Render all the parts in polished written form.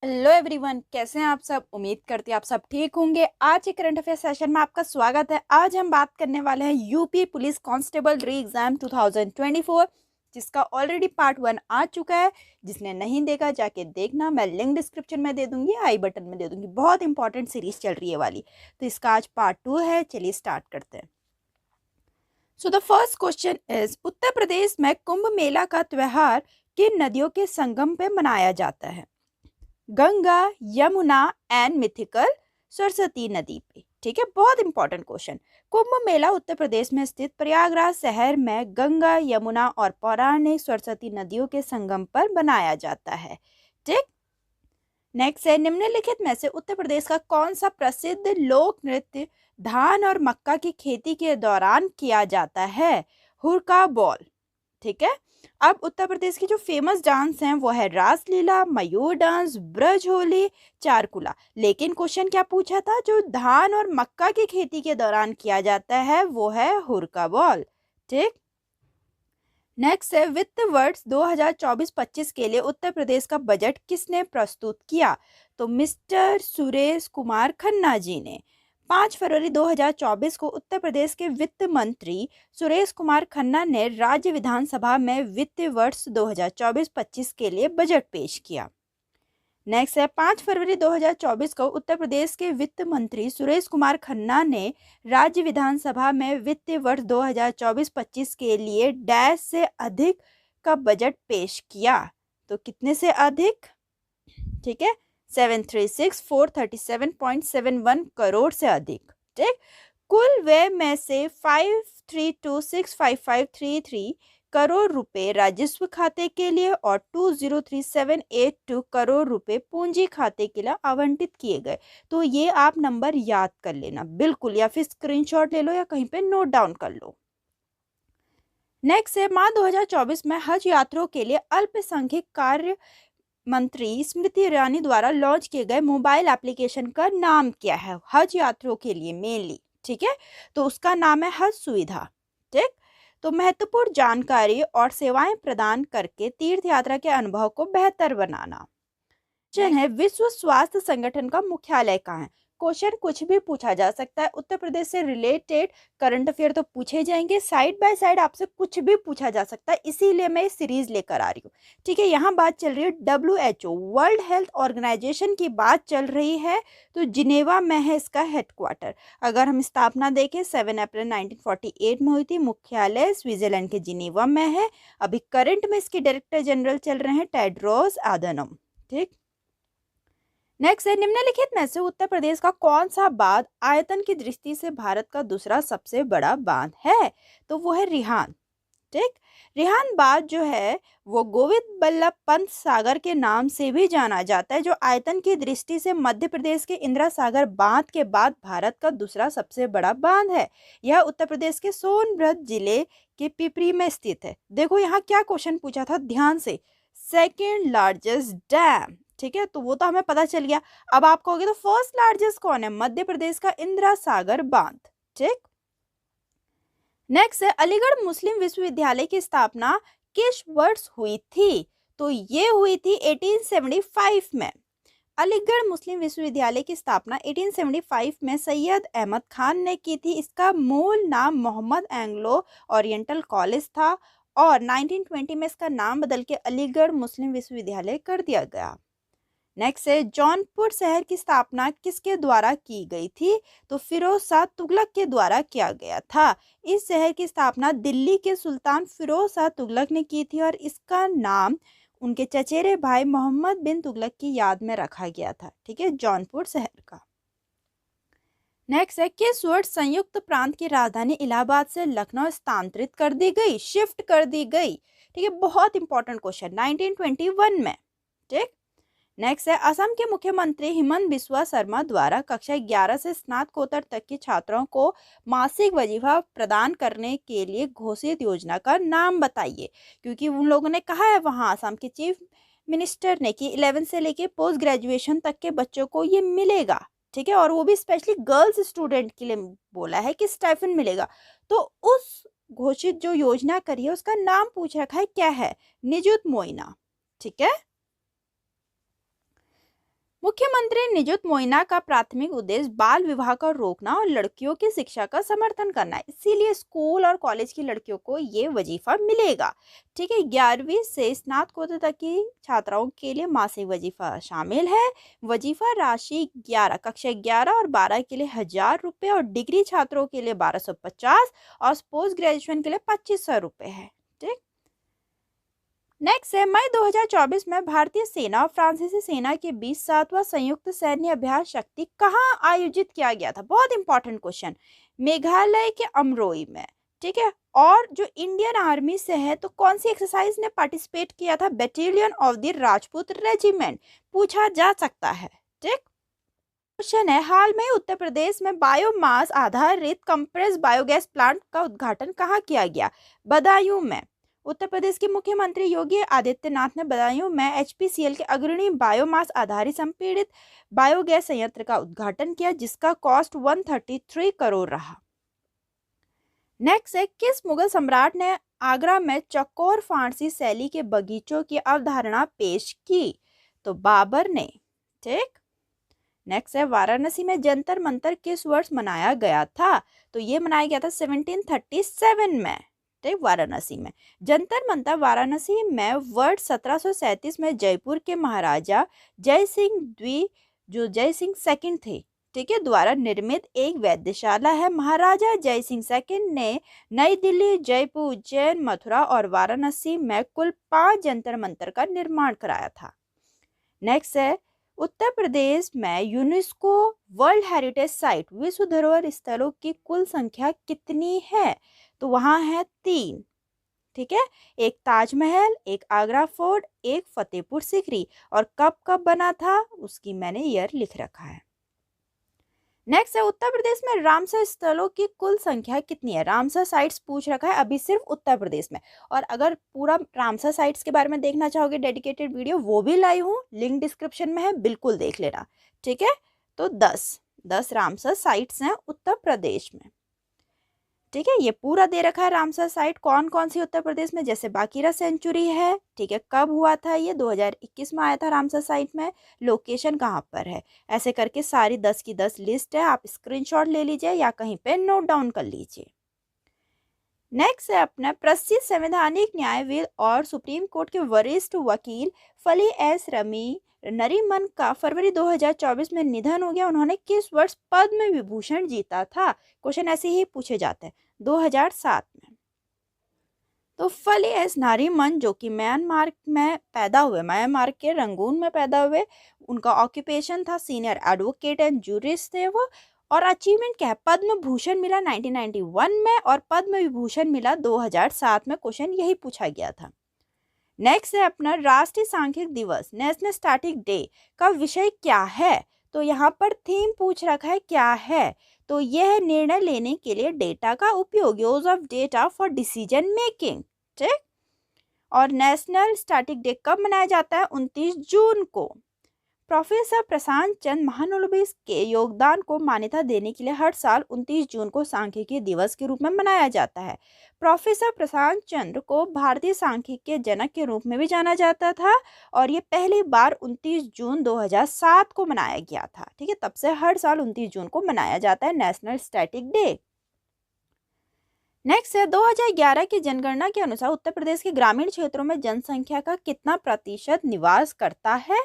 Hello everyone, कैसे हैं आप सब। उम्मीद करती हैं आप सब ठीक होंगे। आज के करंट अफेयर सेशन में आपका स्वागत है। आज हम बात करने वाले हैं यूपी पुलिस कांस्टेबल री एग्जाम 2024, जिसका ऑलरेडी पार्ट 1 आ चुका है। जिसने नहीं देखा जाके देखना, मैं लिंक डिस्क्रिप्शन में दे दूंगी, आई बटन में दे दूंगी। बहुत इंपॉर्टेंट सीरीज चल रही है वाली, तो इसका आज पार्ट 2 है। चलिए स्टार्ट करते हैं। So the first question is, Uttar Pradesh में कुंभ मेला का त्योहार किन नदियों के संगम पे मनाया जाता है? गंगा, यमुना एंड मिथिकल सरस्वती नदी पे। ठीक है, बहुत इंपॉर्टेंट क्वेश्चन। कुंभ मेला उत्तर प्रदेश में स्थित प्रयागराज शहर में गंगा, यमुना और पौराणिक सरस्वती नदियों के संगम पर बनाया जाता है। ठीक। नेक्स्ट है, निम्नलिखित में से उत्तर प्रदेश का कौन सा प्रसिद्ध लोक नृत्य धान और मक्का की खेती के दौरान किया जाता है? हुरका बॉल। ठीक है। अब उत्तर प्रदेश की जो फेमस डांस हैं वो है रासलीला, मयूर डांस, ब्रज होली, चारकुला। लेकिन क्वेश्चन क्या पूछा था? जो धान और मक्का की खेती के दौरान किया जाता है वो है हुरका बॉल। ठीक। नेक्स्ट है, वित्त वर्ष 2024-25 के लिए उत्तर प्रदेश का बजट किसने प्रस्तुत किया? तो मिस्टर सुरेश कुमार खन्ना जी ने। 5 फरवरी 2024 को उत्तर प्रदेश के वित्त मंत्री सुरेश कुमार खन्ना ने राज्य विधानसभा में वित्त वर्ष 2024-25 के लिए बजट पेश किया। नेक्स्ट है, 5 फरवरी 2024 को उत्तर प्रदेश के वित्त मंत्री सुरेश कुमार खन्ना ने राज्य विधानसभा में वित्त वर्ष 2024-25 के लिए डैश से अधिक का बजट पेश किया। तो कितने से अधिक? ठीक है, 736,437.71 करोड़ से अधिक। ठीक। कुल व्यय में से 532,65533 करोड़ रुपए राजस्व खाते के लिए और 203,782 करोड़ रुपए पूंजी खाते के लिए आवंटित किए गए। तो ये आप नंबर याद कर लेना बिल्कुल, या फिर स्क्रीनशॉट ले लो या कहीं पे नोट डाउन कर लो। नेक्स्ट है, मार्च 2024 में हज यात्रियों के लिए अल्पसंख्यक कार्य मंत्री स्मृति ईरानी द्वारा लॉन्च किए गए मोबाइल एप्लीकेशन का नाम क्या है? हज यात्रियों के लिए मेनली। ठीक है, तो उसका नाम है हज सुविधा। ठीक। तो महत्वपूर्ण जानकारी और सेवाएं प्रदान करके तीर्थ यात्रा के अनुभव को बेहतर बनाना। क्वेश्चन है, विश्व स्वास्थ्य संगठन का मुख्यालय कहाँ है? क्वेश्चन कुछ भी पूछा जा सकता है। उत्तर प्रदेश से रिलेटेड करंट अफेयर तो पूछे जाएंगे, साइड बाय साइड आपसे कुछ भी पूछा जा सकता है, इसीलिए मैं सीरीज लेकर आ रही हूँ। ठीक है, यहाँ बात चल रही है WHO वर्ल्ड हेल्थ ऑर्गेनाइजेशन की बात चल रही है। तो जिनेवा में है इसका हेडक्वार्टर। अगर हम स्थापना देखें 7 अप्रैल 1948 में हुई थी। मुख्यालय स्विट्जरलैंड के जिनेवा में है। अभी करंट में इसके डायरेक्टर जनरल चल रहे हैं टेड्रोस अधानोम। ठीक। नेक्स्ट है, निम्नलिखित में से उत्तर प्रदेश का कौन सा बांध आयतन की दृष्टि से भारत का दूसरा सबसे बड़ा बांध है? तो वो है रिहान। ठीक। रिहान बांध जो है वो गोविंद बल्लभ पंत सागर के नाम से भी जाना जाता है, जो आयतन की दृष्टि से मध्य प्रदेश के इंदिरा सागर बांध के बाद भारत का दूसरा सबसे बड़ा बांध है। यह उत्तर प्रदेश के सोनभद्र जिले के पिपरी में स्थित है। देखो यहाँ क्या क्वेश्चन पूछा था, ध्यान से। Second largest dam. ठीक है, तो वो तो हमें पता चल गया। अब आप कहोगे तो फर्स्ट लार्जेस्ट कौन है? मध्य प्रदेश का इंदिरा सागर बांध। ठीक। नेक्स्ट है, अलीगढ़ मुस्लिम विश्वविद्यालय की स्थापना किस वर्ष हुई थी? तो ये हुई थी 1875 में। अलीगढ़ मुस्लिम विश्वविद्यालय की स्थापना 1875 में सैयद अहमद खान ने की थी। इसका मूल नाम मोहम्मद एंग्लो ओरिएंटल कॉलेज था और 1920 में इसका नाम बदल के अलीगढ़ मुस्लिम विश्वविद्यालय कर दिया गया। नेक्स्ट है, जौनपुर शहर की स्थापना किसके द्वारा की गई थी? तो फिरोज शाह तुगलक के द्वारा किया गया था। इस शहर की स्थापना दिल्ली के सुल्तान फिरोज शाह तुगलक ने की थी और इसका नाम उनके चचेरे भाई मोहम्मद बिन तुगलक की याद में रखा गया था। ठीक है, जौनपुर शहर का। नेक्स्ट है, किस वर्ष संयुक्त प्रांत की राजधानी इलाहाबाद से लखनऊ स्थानांतरित कर दी गई, शिफ्ट कर दी गई? ठीक है, बहुत इंपॉर्टेंट क्वेश्चन, 1921 में। ठीक। नेक्स्ट है, असम के मुख्यमंत्री हिमंत बिस्वा शर्मा द्वारा कक्षा 11 से स्नातकोत्तर तक के छात्रों को मासिक वजीफा प्रदान करने के लिए घोषित योजना का नाम बताइए। क्योंकि उन लोगों ने कहा है वहाँ असम के चीफ मिनिस्टर ने कि 11 से लेके पोस्ट ग्रेजुएशन तक के बच्चों को ये मिलेगा। ठीक है, और वो भी स्पेशली गर्ल्स स्टूडेंट के लिए बोला है कि स्टाइफन मिलेगा। तो उस घोषित जो योजना करी है उसका नाम पूछ रखा है, क्या है? निजुत मोइना। ठीक है। मुख्यमंत्री निजुत मोइना का प्राथमिक उद्देश्य बाल विवाह का रोकना और लड़कियों की शिक्षा का समर्थन करना है, इसीलिए स्कूल और कॉलेज की लड़कियों को ये वजीफा मिलेगा। ठीक है, 11वीं से स्नातकोत्तर तक की छात्राओं के लिए मासिक वजीफा शामिल है। वजीफा राशि 11 कक्षा 11 और 12 के लिए 1000 रुपये और डिग्री छात्रों के लिए 1250 और पोस्ट ग्रेजुएशन के लिए 2500 रुपये है। ठीक, नेक्स्ट है मई 2024 में भारतीय सेना और फ्रांसीसी सेना के बीच 7वां संयुक्त सैन्य अभ्यास शक्ति कहाँ आयोजित किया गया था? बहुत इंपॉर्टेंट क्वेश्चन। मेघालय के अमरोई में। ठीक है, और जो इंडियन आर्मी से है तो कौन सी एक्सरसाइज ने पार्टिसिपेट किया था? Battalion of the Rajput regiment, पूछा जा सकता है। ठीक, क्वेश्चन है हाल में उत्तर प्रदेश में बायोमास आधारित कंप्रेस बायोगैस प्लांट का उद्घाटन कहाँ किया गया? बदायूं में। उत्तर प्रदेश के मुख्यमंत्री योगी आदित्यनाथ ने बदायूं में HPCL के अग्रणी बायोमास आधारित संपीड़ित बायोगैस संयंत्र का उद्घाटन किया, जिसका कॉस्ट 133 करोड़ रहा। नेक्स्ट है किस मुगल सम्राट ने आगरा में चौकोर फारसी शैली के बगीचों की अवधारणा पेश की? तो बाबर ने। ठीक, नेक्स्ट है वाराणसी में जंतर मंतर किस वर्ष मनाया गया था? तो ये मनाया गया था 1737 में। ठीक, वाराणसी में जंतर मंतर वाराणसी में वर्ष 1737 में जयपुर के महाराजा जय सिंह द्वी जो जय सिंह सेकंड थे, ठीक है, द्वारा निर्मित एक वेधशाला है। महाराजा जय सिंह सेकंड ने नई दिल्ली, जयपुर, उज्जैन, मथुरा और वाराणसी में कुल 5 जंतर मंतर का निर्माण कराया था। नेक्स्ट है उत्तर प्रदेश में यूनेस्को वर्ल्ड हेरिटेज साइट विश्व धरोहर स्थलों की कुल संख्या कितनी है? तो वहां है 3। ठीक है, एक ताजमहल, एक आगरा फोर्ट, एक फतेहपुर सीकरी, और कब कब बना था उसकी मैंने ईयर लिख रखा है। नेक्स्ट है उत्तर प्रदेश में रामसर स्थलों की कुल संख्या कितनी है? रामसर साइट्स पूछ रखा है अभी सिर्फ उत्तर प्रदेश में, और अगर पूरा रामसर साइट्स के बारे में देखना चाहोगे डेडिकेटेड वीडियो वो भी लाई हूँ, लिंक डिस्क्रिप्शन में है, बिल्कुल देख लेना। ठीक है, तो 10 रामसर साइट्स हैं उत्तर प्रदेश में। ठीक है, ये पूरा दे रखा है रामसर साइट कौन कौन सी उत्तर प्रदेश में, जैसे बाकीरा सेंचुरी है। ठीक है, कब हुआ था ये? 2021 में आया था रामसर साइट में। लोकेशन कहाँ पर है? ऐसे करके सारी 10 की 10 लिस्ट है, आप स्क्रीनशॉट ले लीजिए या कहीं पे नोट डाउन कर लीजिए। नेक्स्ट है अपना प्रसिद्ध संवैधानिक न्यायविद और सुप्रीम कोर्ट के वरिष्ठ वकील फली एस नरीमन का फरवरी 2024 में निधन हो गया। उन्होंने किस वर्ष पद्म विभूषण जीता था? क्वेश्चन ऐसे ही पूछे जाते हैं, 2007 में। तो फली एस नारीमन जो कि म्यांमार में पैदा हुए, म्यांमार के रंगून में पैदा हुए, उनका ऑक्यूपेशन था सीनियर एडवोकेट एंड जूरिस्ट थे वो, और अचीवमेंट क्या है? पद्म भूषण मिला 1991 में और पद्म विभूषण मिला 2007 में। क्वेश्चन यही पूछा गया था। नेक्स्ट है अपना राष्ट्रीय सांख्यिक दिवस, नेशनल स्टैटिक डे का विषय क्या है? तो यहाँ पर थीम पूछ रखा है क्या है? तो यह निर्णय लेने के लिए डेटा का उपयोग, use of data for decision making. ठीक, और नेशनल स्टैटिक डे कब मनाया जाता है? 29 जून को। प्रोफेसर प्रशांत चंद्र महानोबिस के योगदान को मान्यता देने के लिए हर साल 29 जून को सांख्यिकी दिवस के रूप में मनाया जाता है। प्रोफेसर प्रशांत चंद्र को भारतीय सांख्यिकी के जनक के रूप में भी जाना जाता था, और ये पहली बार 29 जून 2007 को मनाया गया था। ठीक है, तब से हर साल 29 जून को मनाया जाता है नेशनल स्टैटिक डे। नेक्स्ट है 2011 की जनगणना के अनुसार उत्तर प्रदेश के ग्रामीण क्षेत्रों में जनसंख्या का कितना प्रतिशत निवास करता है?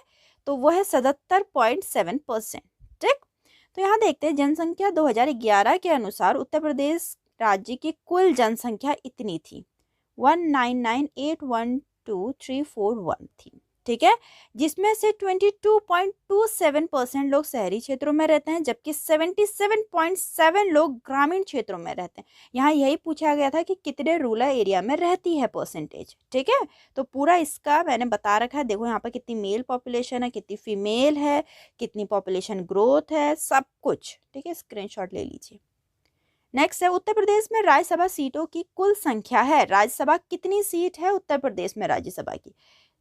तो वो है 77.7%। ठीक, तो यहाँ देखते हैं जनसंख्या 2011 के अनुसार उत्तर प्रदेश राज्य की कुल जनसंख्या इतनी थी, 199812341 थी। ठीक है, जिसमें से 22.27% लोग शहरी क्षेत्रों में रहते हैं, जबकि 77.7 लोग ग्रामीण क्षेत्रों में रहते हैं। यहाँ यही पूछा गया था कि कितने रूरल एरिया में रहती है परसेंटेज। ठीक है, तो पूरा इसका मैंने बता रखा है। देखो यहाँ पर कितनी मेल पॉपुलेशन है, कितनी फीमेल है, कितनी पॉपुलेशन ग्रोथ है, सब कुछ। ठीक है, स्क्रीनशॉट ले लीजिए। नेक्स्ट है उत्तर प्रदेश में राज्यसभा सीटों की कुल संख्या है। राज्यसभा कितनी सीट है उत्तर प्रदेश में? राज्यसभा की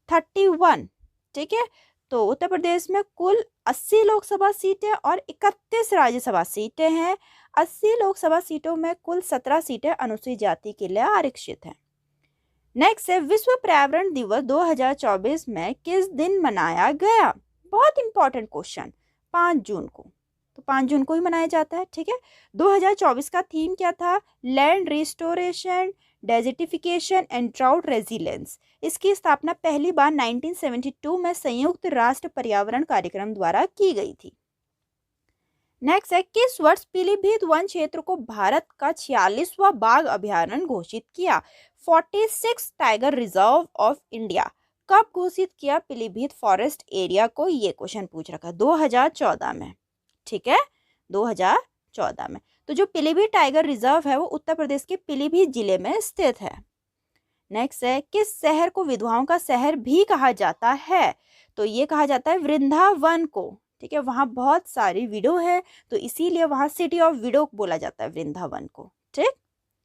31। ठीक है, तो उत्तर प्रदेश में कुल 80 लोकसभा सीटें और 31 राज्यसभा सीटें हैं। 80 लोकसभा सीटों में कुल 17 सीटें अनुसूचित जाति के लिए आरक्षित हैं। नेक्स्ट है विश्व पर्यावरण दिवस 2024 में किस दिन मनाया गया? बहुत इंपॉर्टेंट क्वेश्चन, 5 जून को, तो 5 जून को ही मनाया जाता है। ठीक है, 2024 का थीम क्या था? Land restoration, desertification and drought resilience. इसकी स्थापना पहली बार 1972 में संयुक्त राष्ट्र पर्यावरण कार्यक्रम द्वारा की गई थी। नेक्स्ट है, किस वर्ष पीलीभीत वन क्षेत्र को भारत का 46वां बाघ अभयारण्य घोषित किया? 46 टाइगर रिजर्व ऑफ इंडिया कब घोषित किया पीलीभीत फॉरेस्ट एरिया को? ये क्वेश्चन पूछ रखा 2014 में। ठीक है, 2014 में। तो जो पीलीभीत टाइगर रिजर्व है वो उत्तर प्रदेश के पीलीभीत जिले में स्थित है। नेक्स्ट है, किस शहर को विधवाओं का शहर भी कहा जाता है? तो ये कहा जाता है वृंदावन को। ठीक है, वहाँ बहुत सारी विडो है तो इसीलिए वहाँ सिटी ऑफ विडो बोला जाता है वृंदावन को। ठीक,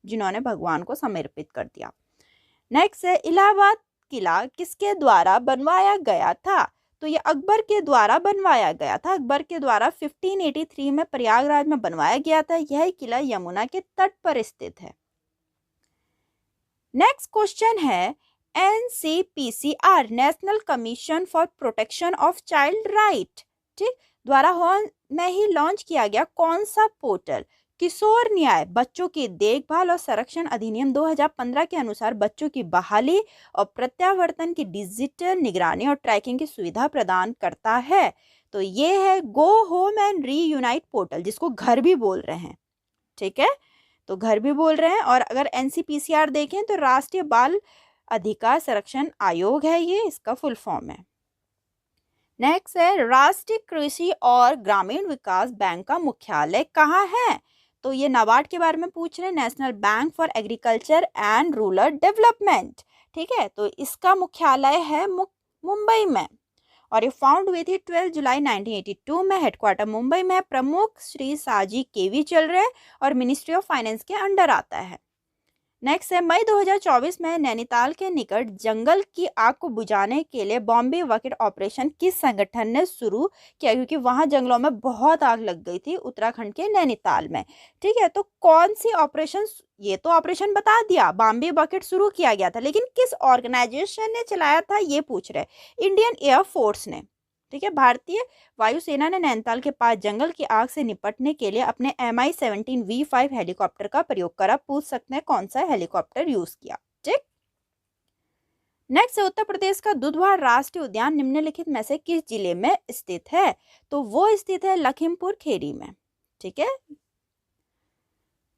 जिन्होंने भगवान को समर्पित कर दिया। नेक्स्ट है, इलाहाबाद किला किसके द्वारा बनवाया गया था? तो ये अकबर के द्वारा बनवाया गया था। अकबर के द्वारा 1583 में प्रयागराज में बनवाया गया था। यह किला यमुना के तट पर स्थित है। नेक्स्ट क्वेश्चन है, NCPCR national commission for protection of child right ठीक द्वारा हाल में ही लॉन्च किया गया कौन सा पोर्टल? किशोर न्याय बच्चों की देखभाल और संरक्षण अधिनियम 2015 के अनुसार बच्चों की बहाली और प्रत्यावर्तन की डिजिटल निगरानी और ट्रैकिंग की सुविधा प्रदान करता है। तो ये है go home and reunite portal, जिसको घर भी बोल रहे हैं। ठीक है, तो घर भी बोल रहे हैं। और अगर NCPCR देखें तो राष्ट्रीय बाल अधिकार संरक्षण आयोग है, ये इसका फुल फॉर्म है। नेक्स्ट है, राष्ट्रीय कृषि और ग्रामीण विकास बैंक का मुख्यालय कहाँ है? तो ये नाबार्ड के बारे में पूछ रहे हैं, national bank for agriculture and rural development. ठीक है, तो इसका मुख्यालय है मुंबई में और ये फाउंड हुई थी 12 जुलाई 1982 में। हेडक्वार्टर मुंबई में। प्रमुख श्री साजी केवी चल रहे और मिनिस्ट्री ऑफ फाइनेंस के अंडर आता है। नेक्स्ट है, मई 2024 में नैनीताल के निकट जंगल की आग को बुझाने के लिए बॉम्बे बकेट ऑपरेशन किस संगठन ने शुरू किया? क्योंकि वहां जंगलों में बहुत आग लग गई थी उत्तराखंड के नैनीताल में। ठीक है, तो कौन सी ऑपरेशन? ये तो ऑपरेशन बता दिया, बॉम्बे बकेट शुरू किया गया था, लेकिन किस ऑर्गेनाइजेशन ने चलाया था ये पूछ रहे। इंडियन एयरफोर्स ने। ठीक है, भारतीय वायुसेना ने नैनीताल के पास जंगल की आग से निपटने के लिए अपने MI-17 V5 हेलीकॉप्टर का प्रयोग करा। पूछ सकते हैं कौन सा हेलीकॉप्टर यूज किया। ठीक, नेक्स्ट है, उत्तर प्रदेश का दुधवा राष्ट्रीय उद्यान निम्नलिखित में से किस जिले में स्थित है? तो वो स्थित है लखीमपुर खीरी में। ठीक है,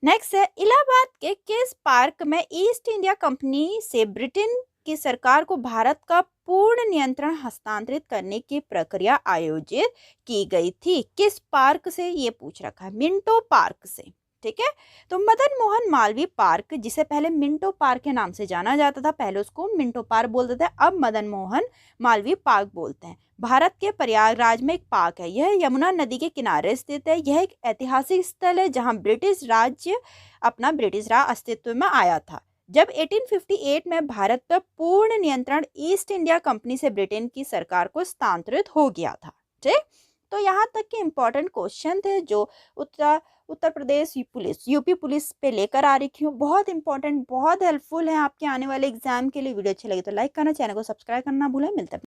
नेक्स्ट है, इलाहाबाद के किस पार्क में ईस्ट इंडिया कंपनी से ब्रिटेन की सरकार को भारत का पूर्ण नियंत्रण हस्तांतरित करने की प्रक्रिया आयोजित की गई थी? किस पार्क से ये पूछ रखा है? मिंटो पार्क से। ठीक है, तो मदन मोहन मालवीय पार्क, जिसे पहले मिंटो पार्क के नाम से जाना जाता था, पहले उसको मिंटो पार्क बोलते थे, अब मदन मोहन मालवीय पार्क बोलते हैं। भारत के प्रयागराज में एक पार्क है। यह यमुना नदी के किनारे स्थित है। यह एक ऐतिहासिक स्थल है जहां ब्रिटिश राज अस्तित्व में आया था जब 1858 में भारत पर पूर्ण नियंत्रण ईस्ट इंडिया कंपनी से ब्रिटेन की सरकार को स्थानांतरित हो गया था। ठीक, तो यहाँ तक के इम्पोर्टेंट क्वेश्चन थे जो Uttar Pradesh police UP police पे लेकर आ रखी हूँ। बहुत इंपॉर्टेंट, बहुत हेल्पफुल है आपके आने वाले एग्जाम के लिए। वीडियो अच्छी लगी तो लाइक करना, चैनल को सब्सक्राइब करना भूलें। मिलते हैं।